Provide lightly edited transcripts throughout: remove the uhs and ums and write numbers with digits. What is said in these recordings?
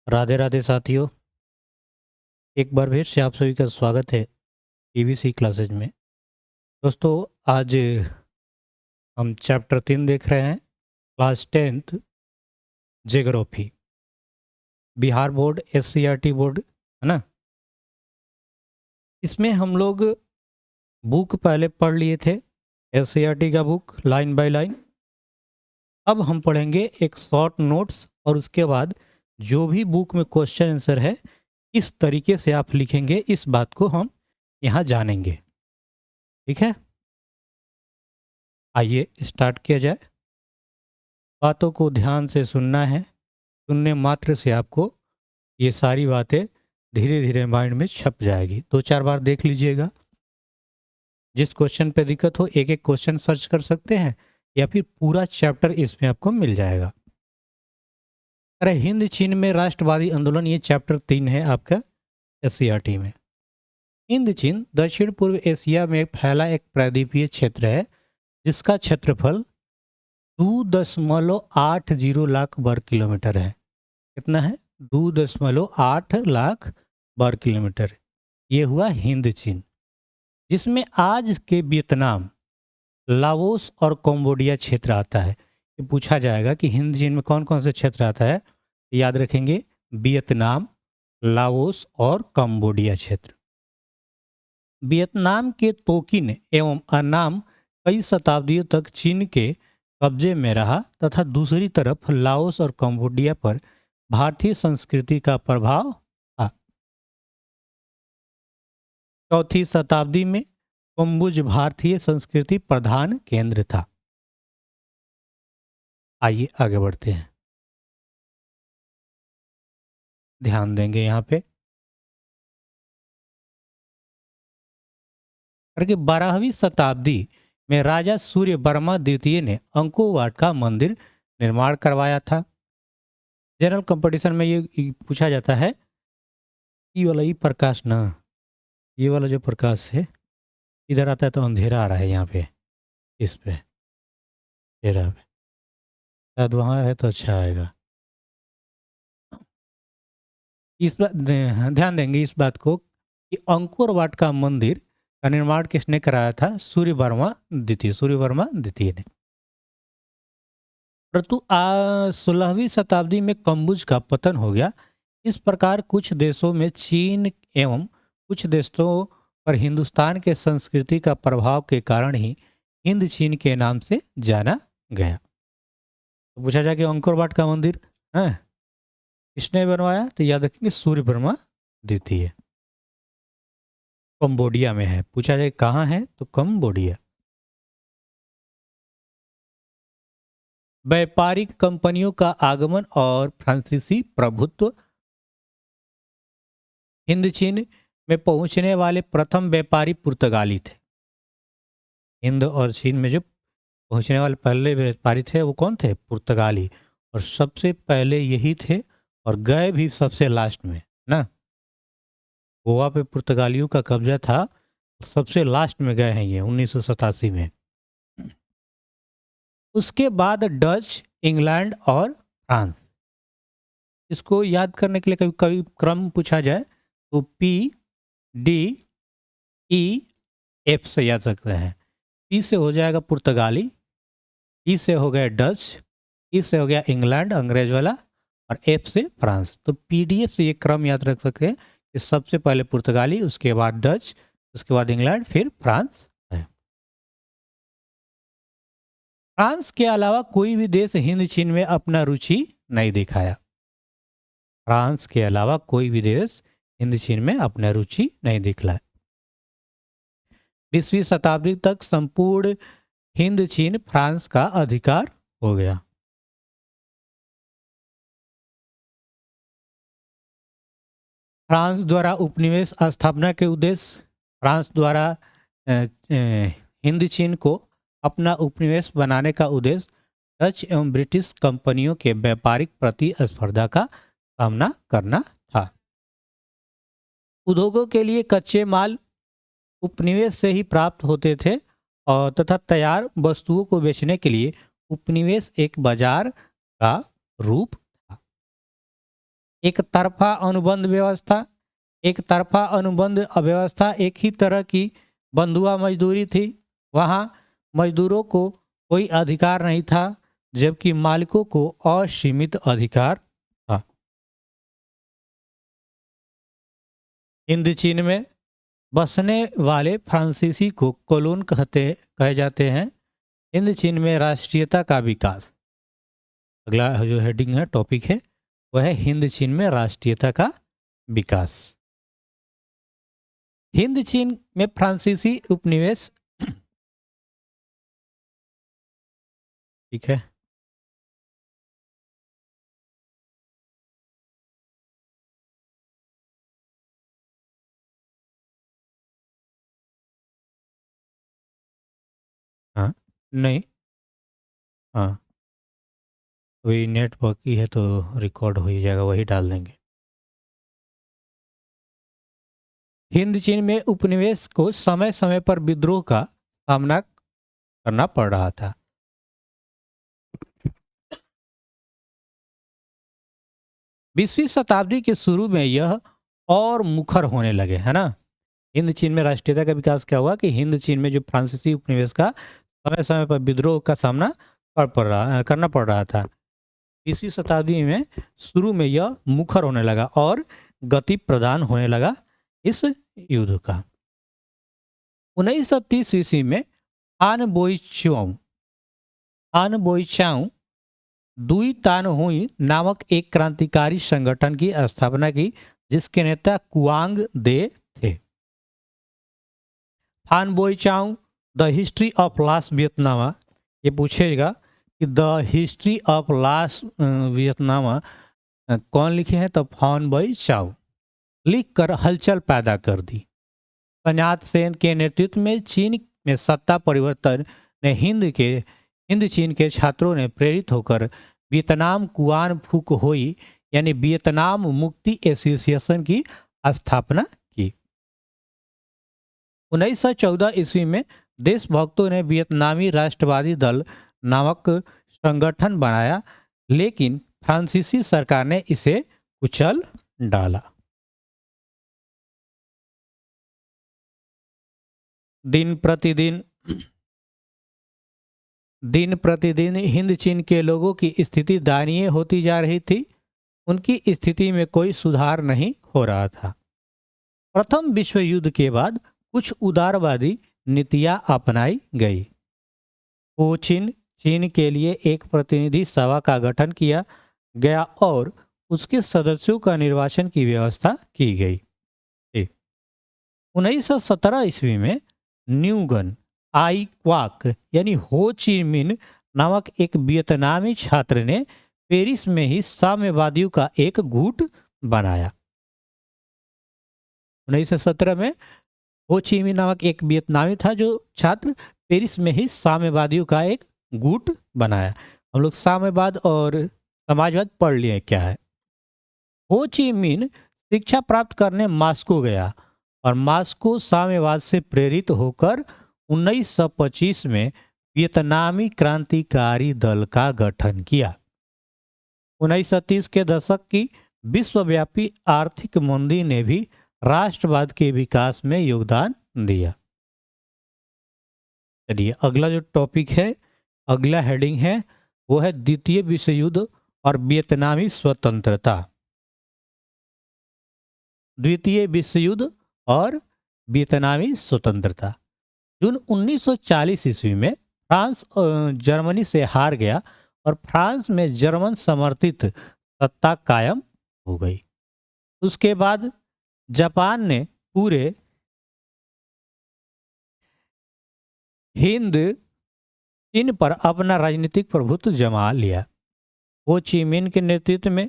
राधे राधे साथियों। एक बार फिर से आप सभी का स्वागत है पीवीसी क्लासेज में। दोस्तों, आज हम चैप्टर 3 देख रहे हैं, class 10th geography, Bihar board SCERT board, है ना। इसमें हम लोग बुक पहले पढ़ लिए थे, एससीईआरटी का बुक लाइन बाय लाइन। अब हम पढ़ेंगे एक शॉर्ट नोट्स, और उसके बाद जो भी बुक में क्वेश्चन आंसर है, इस तरीके से आप लिखेंगे, इस बात को हम यहाँ जानेंगे। ठीक है, आइए स्टार्ट किया जाए। बातों को ध्यान से सुनना है, सुनने मात्र से आपको ये सारी बातें धीरे धीरे माइंड में छप जाएगी। 2-4 बार देख लीजिएगा। जिस क्वेश्चन पे दिक्कत हो एक एक क्वेश्चन सर्च कर सकते हैं, या फिर पूरा चैप्टर इसमें आपको मिल जाएगा। अरे हिंद चीन में राष्ट्रवादी आंदोलन, ये चैप्टर 3 है आपका एससीईआरटी में। हिंद चीन दक्षिण पूर्व एशिया में फैला एक प्रायद्वीपीय क्षेत्र है, जिसका क्षेत्रफल 2.80 लाख वर्ग किलोमीटर है। कितना है? 2.8 लाख वर्ग किलोमीटर। ये हुआ हिंद चीन, जिसमें आज के वियतनाम, लाओस और कंबोडिया क्षेत्र आता है। ये पूछा जाएगा कि हिंद चीन में कौन कौन से क्षेत्र आता है, याद रखेंगे वियतनाम, लाओस और कंबोडिया क्षेत्र। वियतनाम के तोकिन एवं अनाम कई शताब्दियों तक चीन के कब्जे में रहा, तथा दूसरी तरफ लाओस और कंबोडिया पर भारतीय संस्कृति का प्रभाव था। चौथी शताब्दी में कम्बुज भारतीय संस्कृति प्रधान केंद्र था। आइए आगे बढ़ते हैं, ध्यान देंगे यहाँ पे। कि 12वीं शताब्दी में राजा सूर्य वर्मा द्वितीय ने अंकोवाट का मंदिर निर्माण करवाया था। जनरल कंपटीशन में ये पूछा जाता है, ये वाला ही प्रकाश ना, ये वाला जो प्रकाश है इधर आता है तो अंधेरा आ रहा है यहाँ पे, इस पे अंधेरा पे, शायद वहाँ है तो अच्छा आएगा। इस बात ध्यान देंगे इस बात को कि अंकुर वाट का मंदिर का निर्माण किसने कराया था? सूर्य वर्मा द्वितीय ने। परंतु 16वीं शताब्दी में कम्बुज का पतन हो गया। इस प्रकार कुछ देशों में चीन एवं कुछ देशों पर हिंदुस्तान के संस्कृति का प्रभाव के कारण ही हिंद चीन के नाम से जाना गया। तो पूछा जाए कि अंकुर वाट का मंदिर है किसने बनवाया, तो याद रखेंगे सूर्य वर्मा द्वितीय। कंबोडिया में है, पूछा जाए कहाँ है तो कंबोडिया। व्यापारिक कंपनियों का आगमन और फ्रांसीसी प्रभुत्व। हिंद चीन में पहुंचने वाले प्रथम व्यापारी पुर्तगाली थे। हिंद और चीन में जो पहुंचने वाले पहले व्यापारी थे वो कौन थे? पुर्तगाली। और सबसे पहले यही थे, और गए भी सबसे लास्ट में ना। गोवा पे पुर्तगालियों का कब्जा था, सबसे लास्ट में गए हैं ये 1987 में। उसके बाद डच, इंग्लैंड और फ्रांस। इसको याद करने के लिए कभी कभी क्रम पूछा जाए तो पी डी ई एफ से याद सकते हैं। पी से हो जाएगा पुर्तगाली, ई से हो गया डच, ई से हो गया इंग्लैंड अंग्रेज वाला, और एफ से फ्रांस। तो पीडीएफ से ये क्रम याद रख सकते हैं कि सबसे पहले पुर्तगाली, उसके बाद डच, उसके बाद इंग्लैंड, फिर फ्रांस है। फ्रांस के अलावा कोई भी देश हिंद चीन में अपना रुचि नहीं दिखाया। फ्रांस के अलावा कोई भी देश हिंद चीन में अपना रुचि नहीं दिखलाया। 20वीं शताब्दी तक संपूर्ण हिंद चीन फ्रांस का अधिकार हो गया। फ्रांस द्वारा उपनिवेश स्थापना के उद्देश्य, फ्रांस द्वारा हिंद चीन को अपना उपनिवेश बनाने का उद्देश्य डच एवं ब्रिटिश कंपनियों के व्यापारिक प्रतिस्पर्धा का सामना करना था। उद्योगों के लिए कच्चे माल उपनिवेश से ही प्राप्त होते थे, और तथा तैयार वस्तुओं को बेचने के लिए उपनिवेश एक बाजार का रूप था। एक तरफा अनुबंध व्यवस्था, एक तरफा अनुबंध अव्यवस्था एक ही तरह की बंधुआ मजदूरी थी। वहाँ मजदूरों को कोई अधिकार नहीं था, जबकि मालिकों को असीमित अधिकार था। हिंद चीन में बसने वाले फ्रांसीसी को कोलोन कहे जाते हैं। हिंद चीन में राष्ट्रीयता का विकास, अगला जो हेडिंग है, टॉपिक है, वह है हिंद चीन में राष्ट्रीयता का विकास। हिंद चीन में फ्रांसीसी उपनिवेश, ठीक है, हाँ, नहीं, हाँ, वही नेटवर्क की है तो रिकॉर्ड हो ही जाएगा, वही डाल देंगे। हिंद चीन में उपनिवेश को समय समय पर विद्रोह का सामना करना पड़ रहा था। 20वीं शताब्दी के शुरू में यह और मुखर होने लगे, है ना। हिंद चीन में राष्ट्रीयता का विकास क्या हुआ कि हिंद चीन में जो फ्रांसीसी उपनिवेश का समय समय पर विद्रोह का सामना करना पड़ रहा था। 20वीं शताब्दी में शुरू में यह मुखर होने लगा और गति प्रदान होने लगा इस युद्ध का। 1930 ईस्वी में आन बोईचाओ दुई तान हुई नामक एक क्रांतिकारी संगठन की स्थापना की, जिसके नेता कुआंग दे थे। Phan Boi Chau the history of last Vietnam, ये पूछेगा कि the history of last Vietnam कौन लिखे हैं, तो फान बोईचाओ लिख कर हलचल पैदा कर दी। सन्यात सेन के नेतृत्व में चीन में सत्ता परिवर्तन ने हिंद चीन के छात्रों ने प्रेरित होकर वियतनाम कुआन फूक होई यानी वियतनाम मुक्ति एसोसिएशन की स्थापना की। 1914 ईस्वी में देशभक्तों ने वियतनामी राष्ट्रवादी दल नामक संगठन बनाया, लेकिन फ्रांसीसी सरकार ने इसे कुचल डाला। दिन प्रतिदिन हिंद चीन के लोगों की स्थिति दयनीय होती जा रही थी। उनकी स्थिति में कोई सुधार नहीं हो रहा था। प्रथम विश्व युद्ध के बाद कुछ उदारवादी नीतियां अपनाई गई। कोचिन चीन के लिए एक प्रतिनिधि सभा का गठन किया गया और उसके सदस्यों का निर्वाचन की व्यवस्था की गई। 1917 ईस्वी में न्यूगन आई क्वाक यानी हो ची मिन नामक एक वियतनामी छात्र ने पेरिस में ही साम्यवादियों का एक गुट बनाया। 1917 में हो ची मिन नामक एक वियतनामी था जो छात्र पेरिस में ही साम्यवादियों का एक गुट बनाया। हम लोग साम्यवाद और समाजवाद पढ़ लिए क्या है। हो ची मिन शिक्षा प्राप्त करने मास्को गया और मास्को साम्यवाद से प्रेरित होकर 1925 में वियतनामी क्रांतिकारी दल का गठन किया। 1930 के दशक की विश्वव्यापी आर्थिक मंदी ने भी राष्ट्रवाद के विकास में योगदान दिया। चलिए अगला जो टॉपिक है, अगला हेडिंग है, वो है द्वितीय विश्व युद्ध और वियतनामी स्वतंत्रता। द्वितीय विश्व युद्ध और वियतनामी स्वतंत्रता। जून 1940 ईस्वी में फ्रांस जर्मनी से हार गया और फ्रांस में जर्मन समर्थित सत्ता कायम हो गई। उसके बाद जापान ने पूरे हिंद चीन पर अपना राजनीतिक प्रभुत्व जमा लिया। हो ची मिन के नेतृत्व में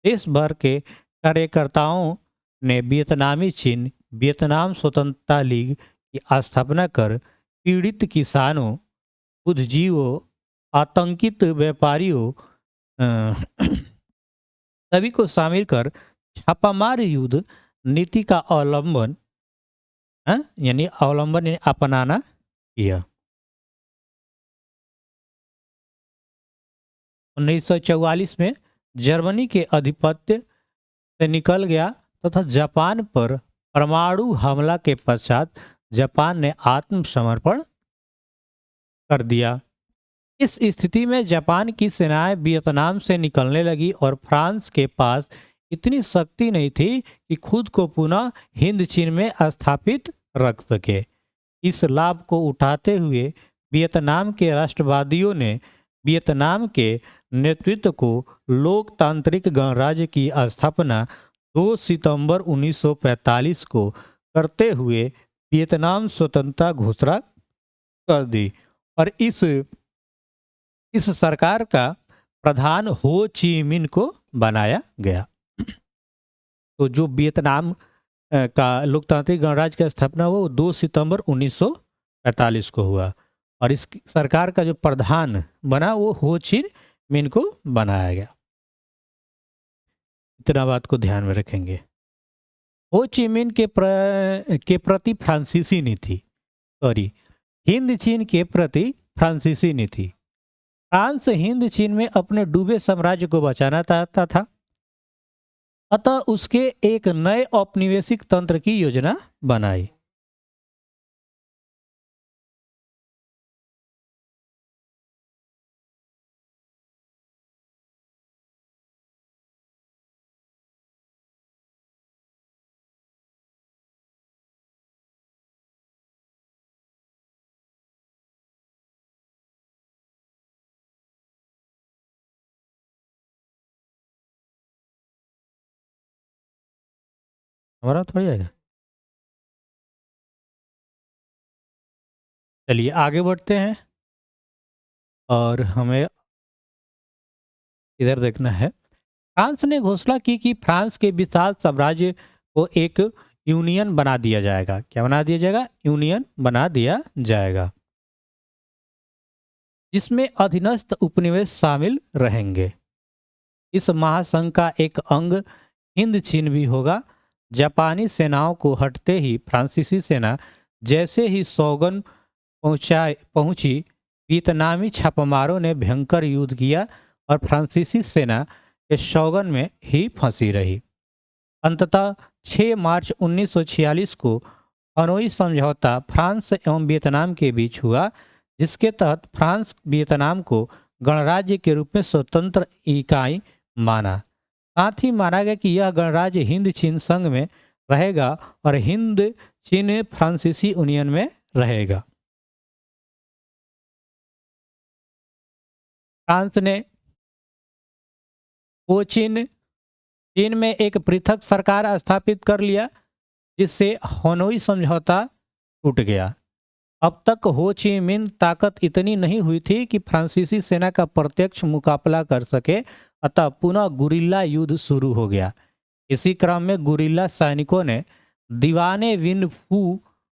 देश भर के कार्यकर्ताओं ने वियतनाम स्वतंत्रता लीग की स्थापना कर पीड़ित किसानों, बुद्धिजीवों, आतंकित व्यापारियों सभी को शामिल कर छापामार युद्ध नीति का अवलंबन यानी अपनाना किया। 1944 में जर्मनी के आधिपत्य से निकल गया तथा जापान पर परमाणु हमला के पश्चात जापान ने आत्मसमर्पण कर दिया। इस स्थिति में जापान की सेनाएं वियतनाम से निकलने लगी और फ्रांस के पास इतनी शक्ति नहीं थी कि खुद को पुनः हिंद चीन में स्थापित रख सके। इस लाभ को उठाते हुए वियतनाम के राष्ट्रवादियों ने वियतनाम के नेतृत्व को लोकतांत्रिक गणराज्य की स्थापना 2 सितंबर 1945 को करते हुए वियतनाम स्वतंत्रता घोषणा कर दी और इस सरकार का प्रधान हो ची मिन को बनाया गया। तो जो वियतनाम का लोकतांत्रिक गणराज्य की स्थापना वो 2 सितंबर 1945 को हुआ और इस सरकार का जो प्रधान बना वो हो ची मिन को बनाया गया। इतना बात को ध्यान में रखेंगे। हो ची मिन के प्रति फ्रांसीसी नीति, सॉरी, हिंद चीन के प्रति फ्रांसीसी नीति। फ्रांस हिंद चीन में अपने डूबे साम्राज्य को बचाना चाहता था, अतः उसके एक नए औपनिवेशिक तंत्र की योजना बनाई। हमारा थोड़ी आएगा। चलिए आगे बढ़ते हैं और हमें इधर देखना है। फ्रांस ने घोषणा की कि फ्रांस के विशाल साम्राज्य को एक यूनियन बना दिया जाएगा। क्या बना दिया जाएगा? यूनियन बना दिया जाएगा, जिसमें अधीनस्थ उपनिवेश शामिल रहेंगे। इस महासंघ का एक अंग हिंद चीन भी होगा। जापानी सेनाओं को हटते ही फ्रांसीसी सेना जैसे ही सौगन पहुंची, वियतनामी छापामारों ने भयंकर युद्ध किया और फ्रांसीसी सेना के शौगन में ही फंसी रही। अंततः 6 मार्च 1946 को हनोई समझौता फ्रांस एवं वियतनाम के बीच हुआ, जिसके तहत फ्रांस वियतनाम को गणराज्य के रूप में स्वतंत्र इकाई माना। साथ ही माना गया कि यह गणराज्य हिंद चीन संघ में रहेगा और हिंद चीन फ्रांसीसी यूनियन में रहेगा। फ्रांस ने चीन में एक पृथक सरकार स्थापित कर लिया, जिससे हनोई समझौता टूट गया। अब तक हो ची मिन ताकत इतनी नहीं हुई थी कि फ्रांसीसी सेना का प्रत्यक्ष मुकाबला कर सके, अतः पुनः गुरिल्ला युद्ध शुरू हो गया। इसी क्रम में गुरिल्ला सैनिकों ने दीवाने विन फू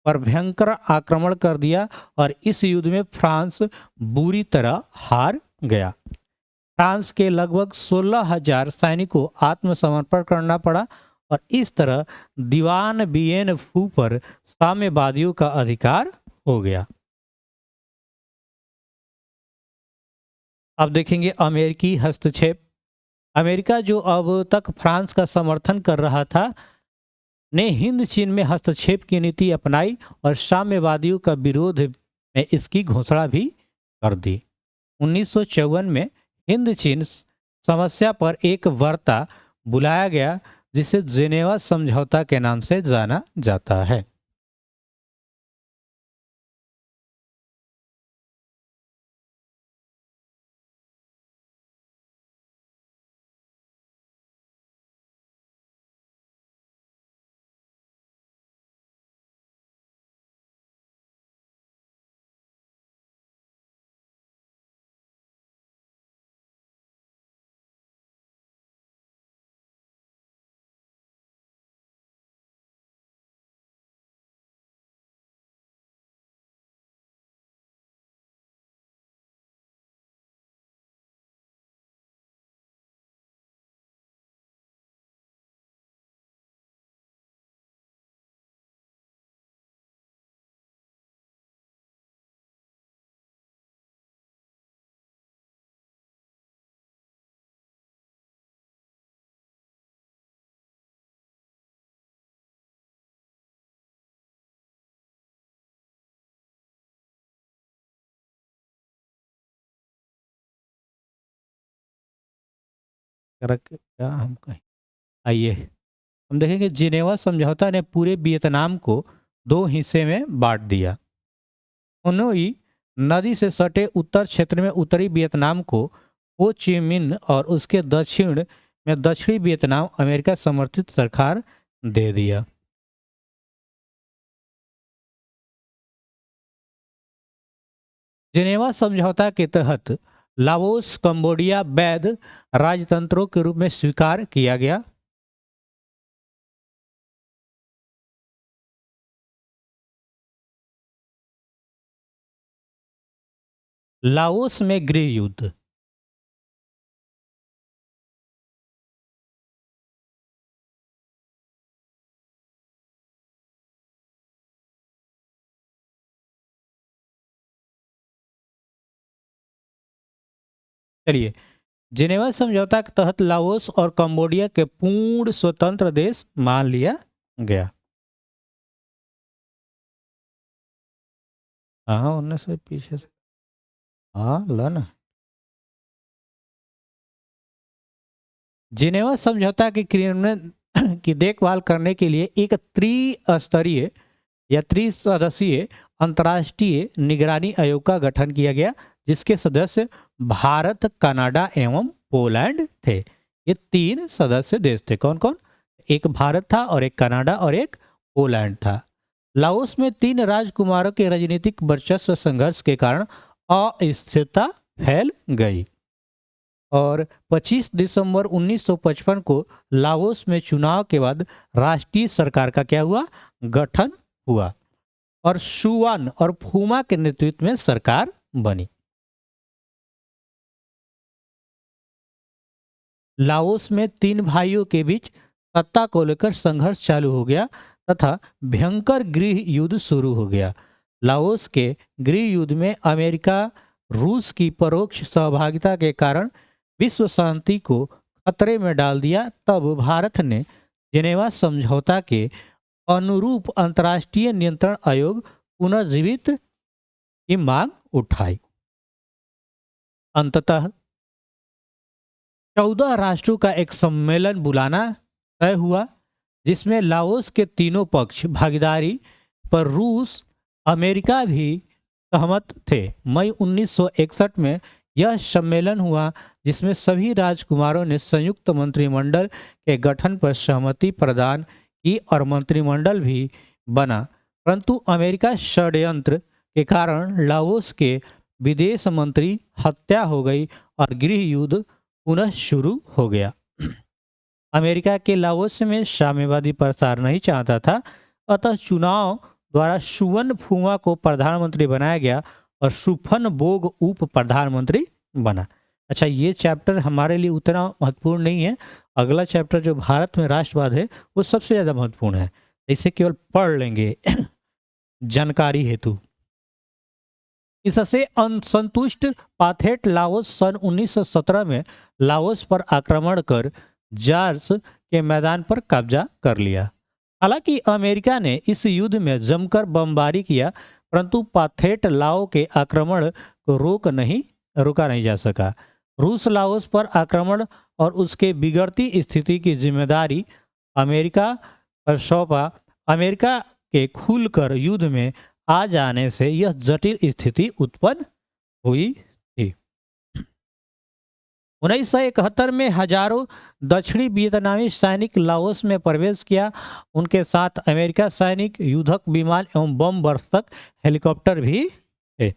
पर भयंकर आक्रमण कर दिया और इस युद्ध में फ्रांस बुरी तरह हार गया। फ्रांस के लगभग 16,000 सैनिकों को आत्मसमर्पण करना पड़ा और इस तरह दीवान बियेन फू पर साम्यवादियों का अधिकार हो गया। अब देखेंगे अमेरिकी हस्तक्षेप। अमेरिका, जो अब तक फ्रांस का समर्थन कर रहा था, ने हिंद चीन में हस्तक्षेप की नीति अपनाई और साम्यवादियों का विरोध में इसकी घोषणा भी कर दी। 1954 में हिंद चीन समस्या पर एक वार्ता बुलाया गया, जिसे जेनेवा समझौता के नाम से जाना जाता है। क्या हम कहें, आइए हम देखेंगे जिनेवा समझौता ने पूरे वियतनाम को दो हिस्से में बांट दिया। उन्होंने नदी से सटे उत्तर क्षेत्र में उत्तरी वियतनाम को हो ची मिन्ह और उसके दक्षिण में दक्षिणी वियतनाम अमेरिका समर्थित सरकार दे दिया। जिनेवा समझौता के तहत लाओस कंबोडिया वैध राजतंत्रों के रूप में स्वीकार किया गया। लाओस में गृह युद्ध। चलिए, जिनेवा समझौता के तहत लाओस और कंबोडिया के पूर्ण स्वतंत्र देश मान लिया गया। हाँ, उन्नीस सौ पीछे से। हाँ, ला ना। जिनेवा समझौता के क्रियान्वयन की देखभाल करने के लिए एक त्रिस्तरीय या त्रिसदस्यीय अंतर्राष्ट्रीय निगरानी आयोग का गठन किया गया, जिसके सदस्य भारत, कनाडा एवं पोलैंड थे। ये तीन सदस्य देश थे। कौन कौन? एक भारत था और एक कनाडा और एक पोलैंड था। लाओस में तीन राजकुमारों के राजनीतिक वर्चस्व संघर्ष के कारण अस्थिरता फैल गई और 25 दिसंबर 1955 को लाओस में चुनाव के बाद राष्ट्रीय सरकार का क्या हुआ? गठन हुआ और सुवन और फूमा के नेतृत्व में सरकार बनी। लाओस में तीन भाइयों के बीच सत्ता को लेकर संघर्ष चालू हो गया तथा भयंकर गृह युद्ध शुरू हो गया। लाओस के गृह युद्ध में अमेरिका रूस की परोक्ष सहभागिता के कारण विश्व शांति को खतरे में डाल दिया। तब भारत ने जिनेवा समझौता के अनुरूप अंतर्राष्ट्रीय नियंत्रण आयोग पुनर्जीवित की मांग उठाई। अंततः 14 राष्ट्रों का एक सम्मेलन बुलाना तय हुआ, जिसमें लाओस के तीनों पक्ष भागीदारी पर रूस, अमेरिका भी सहमत थे। मई 1961 में यह सम्मेलन हुआ, जिसमें सभी राजकुमारों ने संयुक्त मंत्रिमंडल के गठन पर सहमति प्रदान की और मंत्रिमंडल भी बना। परंतु अमेरिका षड्यंत्र के कारण लाओस के विदेश मंत्री हत्या हो गई और गृह युद्ध पुनः शुरू हो गया। अमेरिका के लाओस में साम्यवादी प्रसार नहीं चाहता था, अतः चुनाव द्वारा सुवन फुमा को प्रधानमंत्री बनाया गया और सुफन बोग उप प्रधानमंत्री बना। अच्छा, ये चैप्टर हमारे लिए उतना महत्वपूर्ण नहीं है। अगला चैप्टर जो भारत में राष्ट्रवाद है वो सबसे ज़्यादा महत्वपूर्ण है। इसे केवल पढ़ लेंगे जानकारी हेतु। इससे असंतुष्ट पाथेट लाओस सन 1917 में लाओस पर आक्रमण कर जार्स के मैदान पर कब्जा कर लिया। हालांकि अमेरिका ने इस युद्ध में जमकर बमबारी किया, परंतु पाथेट लाओ के आक्रमण को रोका नहीं जा सका। रूस लाओस पर आक्रमण और उसके बिगड़ती स्थिति की जिम्मेदारी अमेरिका पर सौंपा। अमेरिका के खुलकर युद्ध में आ जाने से यह जटिल स्थिति उत्पन्न हुई थी। 1971 में हजारों दक्षिणी वियतनामी सैनिक लाओस में प्रवेश किया। उनके साथ अमेरिका सैनिक, युद्धक विमान एवं बम वर्षक हेलीकॉप्टर भी थे।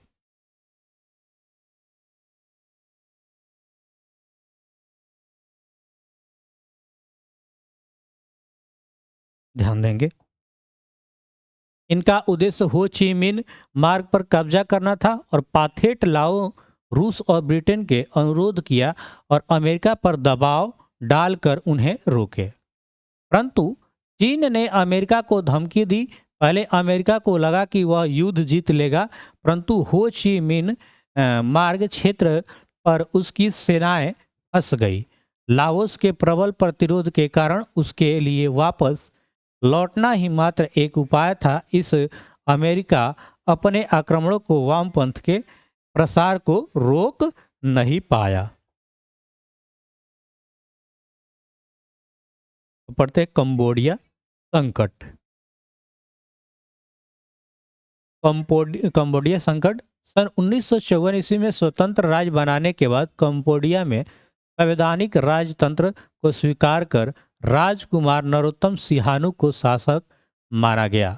ध्यान देंगे, इनका उद्देश्य हो ची मिन्ह मार्ग पर कब्जा करना था और पाथेट लाओ रूस और ब्रिटेन के अनुरोध किया और अमेरिका पर दबाव डालकर उन्हें रोके। परंतु चीन ने अमेरिका को धमकी दी। पहले अमेरिका को लगा कि वह युद्ध जीत लेगा, परंतु हो ची मिन्ह मार्ग क्षेत्र पर उसकी सेनाएं फंस गई। लाओस के प्रबल प्रतिरोध के कारण उसके लिए वापस लौटना ही मात्र एक उपाय था। इस अमेरिका अपने आक्रमणों को वामपंथ के प्रसार को रोक नहीं पाया। पढ़ते हैं कंबोडिया संकट। कंबोडिया संकट सन 1954 ईस्वी में स्वतंत्र राज्य बनाने के बाद कंबोडिया में संवैधानिक राजतंत्र को स्वीकार कर राजकुमार नरोत्तम सिहानुक को शासक माना गया।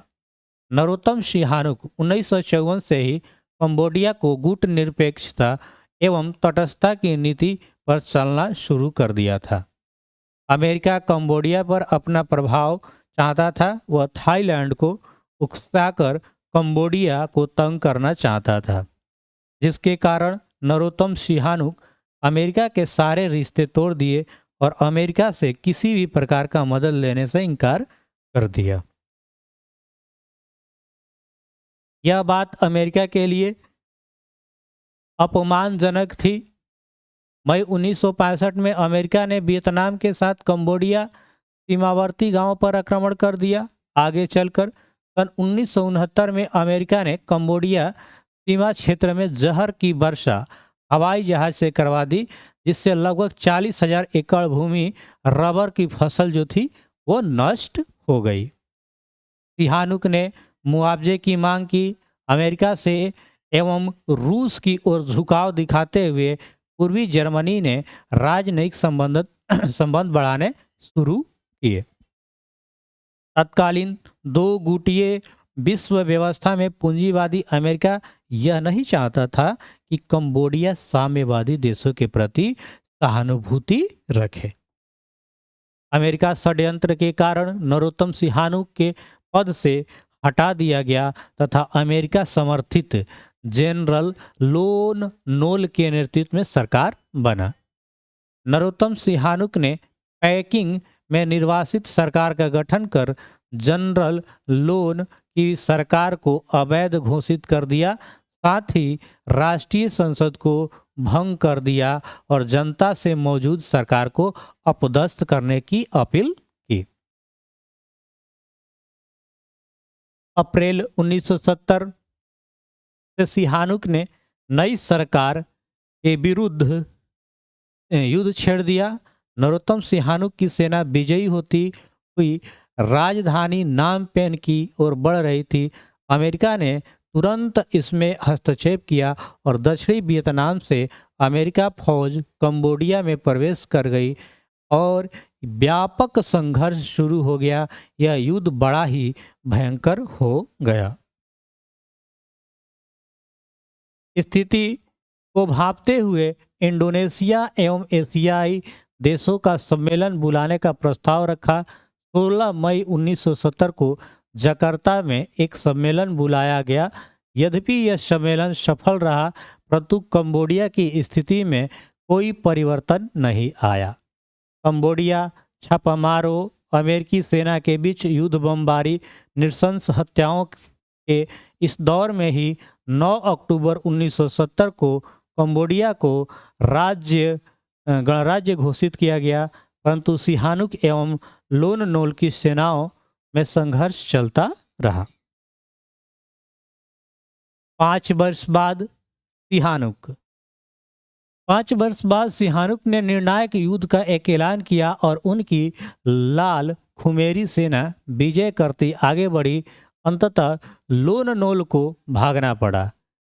नरोत्तम सिहानुक 1954 से ही कंबोडिया को गुटनिरपेक्षता एवं तटस्थता की नीति पर चलना शुरू कर दिया था। अमेरिका कंबोडिया पर अपना प्रभाव चाहता था। वह थाईलैंड को उकसाकर कंबोडिया को तंग करना चाहता था, जिसके कारण नरोत्तम सिहानुक अमेरिका के सारे रिश्ते तोड़ दिए और अमेरिका से किसी भी प्रकार का मदद लेने से इनकार कर दिया। यह बात अमेरिका के लिए अपमानजनक थी। मई 1965 में अमेरिका ने वियतनाम के साथ कंबोडिया सीमावर्ती गांवों पर आक्रमण कर दिया। आगे चलकर सन 1969 में अमेरिका ने कंबोडिया सीमा क्षेत्र में जहर की वर्षा हवाई जहाज से करवा दी, जिससे लगभग 40,000 एकड़ भूमि रबर की फसल जो थी वो नष्ट हो गई। सिहानुक ने मुआवजे की मांग की। अमेरिका से एवं रूस की ओर झुकाव दिखाते हुए पूर्वी जर्मनी ने राजनयिक संबंध बढ़ाने शुरू किए। तत्कालीन दो गुटीय विश्व व्यवस्था में पूंजीवादी अमेरिका यह नहीं चाहता था कि कंबोडिया साम्यवादी देशों के प्रति सहानुभूति रखे। अमेरिका षड्यंत्र के कारण नरोत्तम सिहानुक के पद से हटा दिया गया तथा अमेरिका समर्थित जनरल लोन नोल के नेतृत्व में सरकार बना। नरोत्तम सिहानुक ने पैकिंग में निर्वासित सरकार का गठन कर जनरल लोन की सरकार को अवैध घोषित कर दिया। साथ ही राष्ट्रीय संसद को भंग कर दिया और जनता से मौजूद सरकार को अपदस्थ करने की अपील की। अप्रैल 1970 से सिहानुक ने नई सरकार के विरुद्ध युद्ध छेड़ दिया। नरोत्तम सिहानुक की सेना विजयी होती हुई राजधानी नामपेन की ओर बढ़ रही थी। अमेरिका ने तुरंत इसमें हस्तक्षेप किया और दक्षिणी वियतनाम से अमेरिका फौज कंबोडिया में प्रवेश कर गई और व्यापक संघर्ष शुरू हो गया। यह युद्ध बड़ा ही भयंकर हो गया। स्थिति को भांपते हुए इंडोनेशिया एवं एशियाई देशों का सम्मेलन बुलाने का प्रस्ताव रखा। 16 मई 1970 को जकार्ता में एक सम्मेलन बुलाया गया। यद्यपि यह सम्मेलन सफल रहा, परंतु कंबोडिया की स्थिति में कोई परिवर्तन नहीं आया। कंबोडिया छापामारों, अमेरिकी सेना के बीच युद्ध बमबारी, नृशंस हत्याओं के इस दौर में ही 9 अक्टूबर 1970 को कंबोडिया को गणराज्य घोषित किया गया, परंतु सिहानुक एवं लोन नोल की सेनाओं में संघर्ष चलता रहा। 5 वर्ष बाद सिहानुक ने निर्णायक युद्ध का एक ऐलान किया और उनकी लाल खुमेरी सेना विजय करती आगे बढ़ी। अंततः लोन नोल को भागना पड़ा।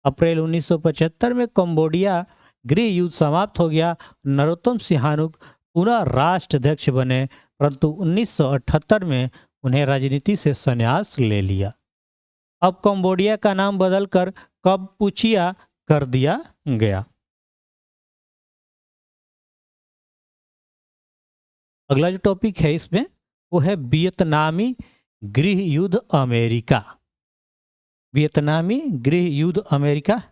अप्रैल 1975 में कंबोडिया गृह युद्ध समाप्त हो गया। नरोत्तम सिहानुक पुनः राष्ट्राध्यक्ष बने, परंतु 1978 में उन्हें राजनीति से संन्यास ले लिया। अब कंबोडिया का नाम बदलकर कम्पुचिया कर दिया गया। अगला जो टॉपिक है इसमें वो है वियतनामी गृह युद्ध अमेरिका। वियतनामी गृह युद्ध अमेरिका